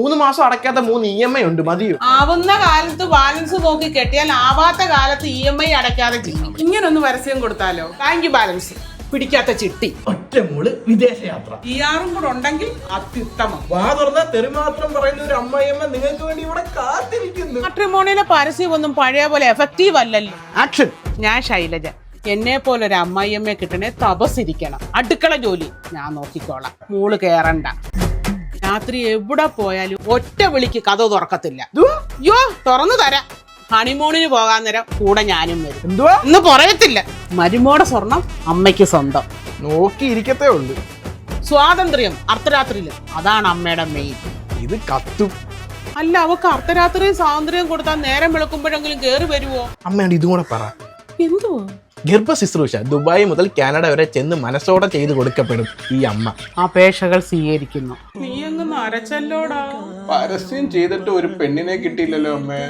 3 മാസം അടയ്ക്കാത്ത 3 EMI ഉണ്ട്, മതിയോ? ആവുന്ന കാലത്ത് ബാലൻസ് നോക്കി കെട്ടിയാൽ ആവാത്ത കാലത്ത് EMI അടയ്ക്കാതെ ചെയ്യും. ഇങ്ങനൊന്ന് പരസ്യം കൊടുത്താലോ? ബാങ്ക് ബാലൻസ് പിടിക്കാത്ത ചിട്ടി, ഒറ്റമൂള് വിദേശയാത്ര, ER കൂടെ ഉണ്ടെങ്കിൽ അത്യുത്തമം. വാ തുറന്ന തെറി മാത്രം പറയുന്ന ഒരു അമ്മായിയമ്മ നിങ്ങൾക്ക് വേണ്ടി ഇവിടെ കാത്തിരിക്കുന്നു. മാട്രിമോണിയിലെ പരസ്യം ഒന്നും പഴയ പോലെ എഫക്റ്റീവ് അല്ലല്ലോ. ആക്ഷൻ. ഞാൻ ശൈലജ. എന്നെ പോലെ ഒരു അമ്മായിയമ്മയെ കിട്ടണേ തപസ്സിരിക്കണം. അടുക്കള ജോലി ഞാൻ നോക്കിക്കോളാം, മോള് കേറണ്ട. രാത്രി എവിടെ പോയാലും ഒറ്റ വിളിക്ക് കഥ തുറക്കത്തില്ല. യോ തുറന്നു തരാം. ഹണിമൂണിന് പോകാൻ നേരം കൂടെ ഞാനും വരും. എന്തുവാ എന്ന് പറയത്തില്ല. മരുമോടെ സ്വർണം അമ്മയ്ക്ക് സ്വന്തം. നോക്കിയിരിക്കത്തേ ഉള്ളു. സ്വാതന്ത്ര്യം അർദ്ധരാത്രിയില്, അതാണ് അമ്മയുടെ മെയിൻ. ഇത് കത്തും. അല്ല, അവക്ക് അർദ്ധരാത്രിയും സ്വാതന്ത്ര്യം കൊടുത്താൽ നേരം വെളുക്കുമ്പോഴെങ്കിലും കേറി വരുവോ? അമ്മയോട് ഇതും കൂടെ പറ. എന്തുവോ? ഗർഭ ശുശ്രൂഷ ദുബായ് മുതൽ കാനഡ വരെ ചെന്ന് മനസ്സോടെ ചെയ്ത് കൊടുക്കപ്പെടും ഈ അമ്മ. അപേക്ഷകൾ സ്വീകരിക്കുന്നു. നീ അങ്ങ് നരച്ചല്ലോടാ. പരസ്യം ചെയ്തിട്ട് ഒരു പെണ്ണിനെ കിട്ടിയില്ലല്ലോ അമ്മേ.